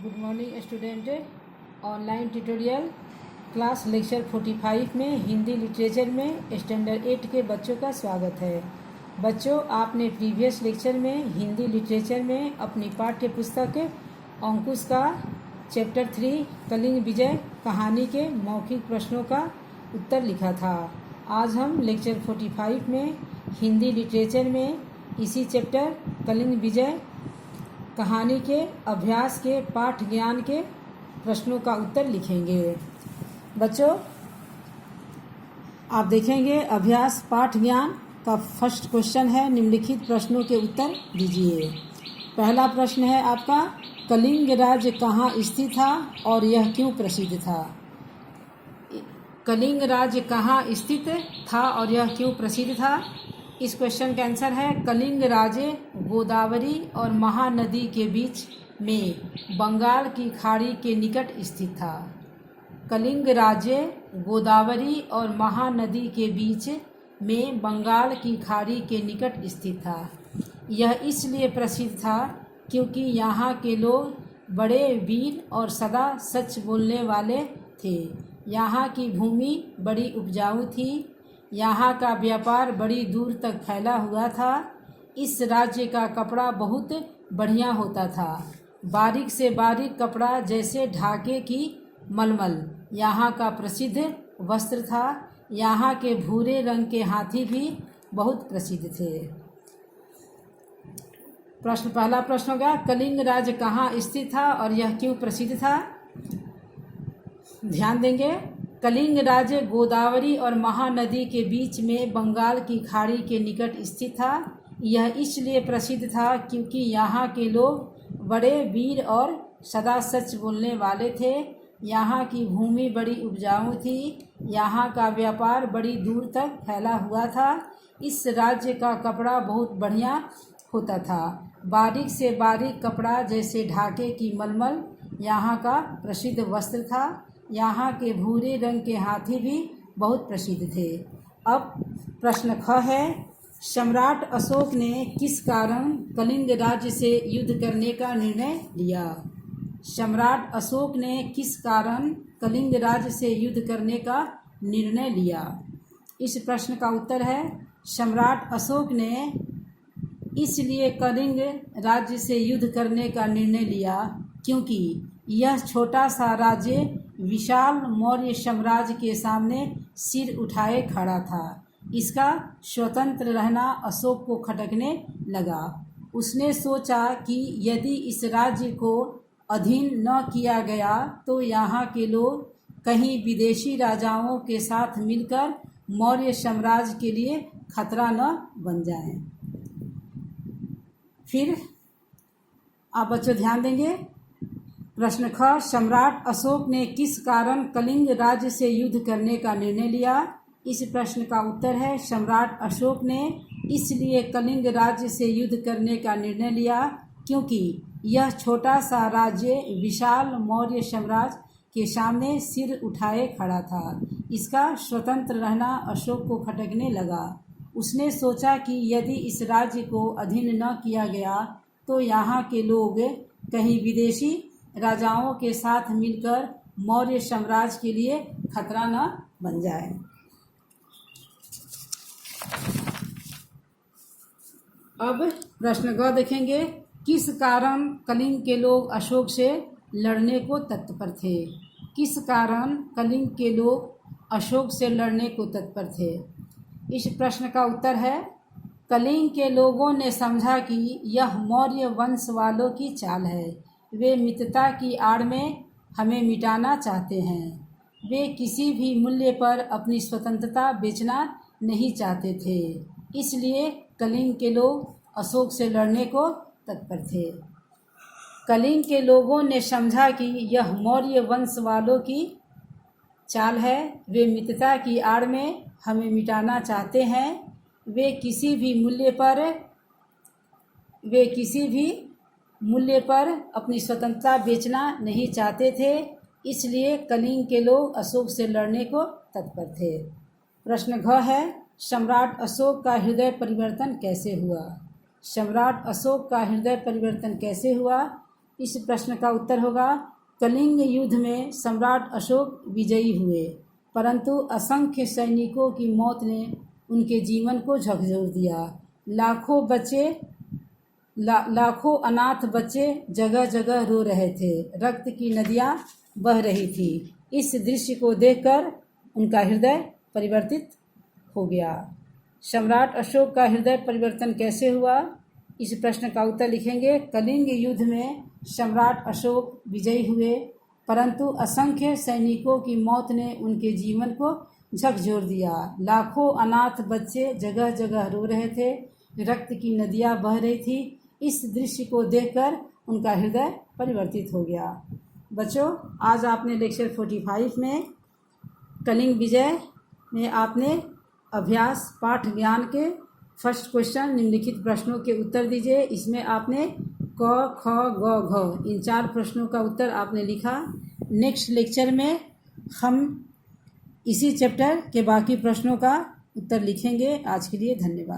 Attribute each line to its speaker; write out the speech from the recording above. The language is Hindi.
Speaker 1: Good morning student. Online tutorial class lecture 45 में हिंदी लिटरेचर में स्टैंडर्ड 8 के बच्चों का स्वागत है। बच्चों, आपने प्रीवियस लेक्चर में हिंदी लिटरेचर में अपनी पाठ्य पुस्तक अंकुश का चैप्टर 3 कलिंग विजय कहानी के मौखिक प्रश्नों का उत्तर लिखा था। आज हम लेक्चर 45 में हिंदी लिटरेचर में इसी चैप्टर कलिंग विजय कहानी के अभ्यास के पाठ ज्ञान के प्रश्नों का उत्तर लिखेंगे। बच्चों, आप देखेंगे अभ्यास पाठ ज्ञान का फर्स्ट क्वेश्चन है, निम्नलिखित प्रश्नों के उत्तर दीजिए। पहला प्रश्न है आपका, कलिंग राज्य कहाँ स्थित था और यह क्यों प्रसिद्ध था? कलिंग राज्य कहाँ स्थित था और यह क्यों प्रसिद्ध था? इस क्वेश्चन का आंसर है कलिंग राज्य गोदावरी और महानदी के बीच में बंगाल की खाड़ी के निकट स्थित था। कलिंग राज्य गोदावरी और महानदी के बीच में बंगाल की खाड़ी के निकट स्थित था। यह इसलिए प्रसिद्ध था क्योंकि यहाँ के लोग बड़े वीर और सदा सच बोलने वाले थे। यहाँ की भूमि बड़ी उपजाऊ थी। यहाँ का व्यापार बड़ी दूर तक फैला हुआ था। इस राज्य का कपड़ा बहुत बढ़िया होता था। बारीक से बारीक कपड़ा जैसे ढाके की मलमल यहाँ का प्रसिद्ध वस्त्र था। यहाँ के भूरे रंग के हाथी भी बहुत प्रसिद्ध थे। पहला प्रश्न होगा, कलिंग राज्य कहाँ स्थित था और यह क्यों प्रसिद्ध था? ध्यान देंगे, कलिंग राज्य गोदावरी और महानदी के बीच में बंगाल की खाड़ी के निकट स्थित था। यह इसलिए प्रसिद्ध था क्योंकि यहाँ के लोग बड़े वीर और सदा सच बोलने वाले थे। यहाँ की भूमि बड़ी उपजाऊ थी। यहाँ का व्यापार बड़ी दूर तक फैला हुआ था। इस राज्य का कपड़ा बहुत बढ़िया होता था। बारीक से बारीक कपड़ा जैसे ढाके की मलमल यहाँ का प्रसिद्ध वस्त्र था। यहाँ के भूरे रंग के हाथी भी बहुत प्रसिद्ध थे। अब प्रश्न ख है, सम्राट अशोक ने किस कारण कलिंग राज्य से युद्ध करने का निर्णय लिया? सम्राट अशोक ने किस कारण कलिंग राज्य से युद्ध करने का निर्णय लिया? इस प्रश्न का उत्तर है, सम्राट अशोक ने इसलिए कलिंग राज्य से युद्ध करने का निर्णय लिया क्योंकि यह छोटा सा राज्य विशाल मौर्य साम्राज्य के सामने सिर उठाए खड़ा था। इसका स्वतंत्र रहना अशोक को खटकने लगा। उसने सोचा कि यदि इस राज्य को अधीन न किया गया तो यहाँ के लोग कहीं विदेशी राजाओं के साथ मिलकर मौर्य साम्राज्य के लिए खतरा न बन जाएं। फिर आप बच्चों ध्यान देंगे, प्रश्न ख, सम्राट अशोक ने किस कारण कलिंग राज्य से युद्ध करने का निर्णय लिया? इस प्रश्न का उत्तर है, सम्राट अशोक ने इसलिए कलिंग राज्य से युद्ध करने का निर्णय लिया क्योंकि यह छोटा सा राज्य विशाल मौर्य साम्राज्य के सामने सिर उठाए खड़ा था। इसका स्वतंत्र रहना अशोक को खटकने लगा। उसने सोचा कि यदि इस राज्य को अधीन न किया गया तो यहाँ के लोग कहीं विदेशी राजाओं के साथ मिलकर मौर्य साम्राज्य के लिए खतरा न बन जाए। अब प्रश्न ग देखेंगे, किस कारण कलिंग के लोग अशोक से लड़ने को तत्पर थे? किस कारण कलिंग के लोग अशोक से लड़ने को तत्पर थे? इस प्रश्न का उत्तर है, कलिंग के लोगों ने समझा कि यह मौर्य वंश वालों की चाल है। वे मित्रता की आड़ में हमें मिटाना चाहते हैं। वे किसी भी मूल्य पर अपनी स्वतंत्रता बेचना नहीं चाहते थे। इसलिए कलिंग के लोग अशोक से लड़ने को तत्पर थे। कलिंग के लोगों ने समझा कि यह मौर्य वंश वालों की चाल है। वे मित्रता की आड़ में हमें मिटाना चाहते हैं। वे किसी भी मूल्य पर अपनी स्वतंत्रता बेचना नहीं चाहते थे। इसलिए कलिंग के लोग अशोक से लड़ने को तत्पर थे। प्रश्न घ है, सम्राट अशोक का हृदय परिवर्तन कैसे हुआ? सम्राट अशोक का हृदय परिवर्तन कैसे हुआ? इस प्रश्न का उत्तर होगा कलिंग युद्ध में सम्राट अशोक विजयी हुए, परंतु असंख्य सैनिकों की मौत ने उनके जीवन को झकझोर दिया। लाखों अनाथ बच्चे जगह जगह रो रहे थे, रक्त की नदियाँ बह रही थी। इस दृश्य को देखकर उनका हृदय परिवर्तित हो गया। सम्राट अशोक का हृदय परिवर्तन कैसे हुआ? इस प्रश्न का उत्तर लिखेंगे कलिंग युद्ध में सम्राट अशोक विजयी हुए, परंतु असंख्य सैनिकों की मौत ने उनके जीवन को झकझोर दिया। लाखों अनाथ बच्चे जगह जगह रो रहे थे, रक्त की नदियाँ बह रही थी। इस दृश्य को देखकर उनका हृदय परिवर्तित हो गया। बच्चों, आज आपने लेक्चर 45 में कलिंग विजय में आपने अभ्यास पाठ ज्ञान के फर्स्ट क्वेश्चन निम्नलिखित प्रश्नों के उत्तर दीजिए। इसमें आपने क, ख, ग, घ इन 4 प्रश्नों का उत्तर आपने लिखा। नेक्स्ट लेक्चर में हम इसी चैप्टर के बाकी प्रश्नों का उत्तर लिखेंगे। आज के लिए धन्यवाद।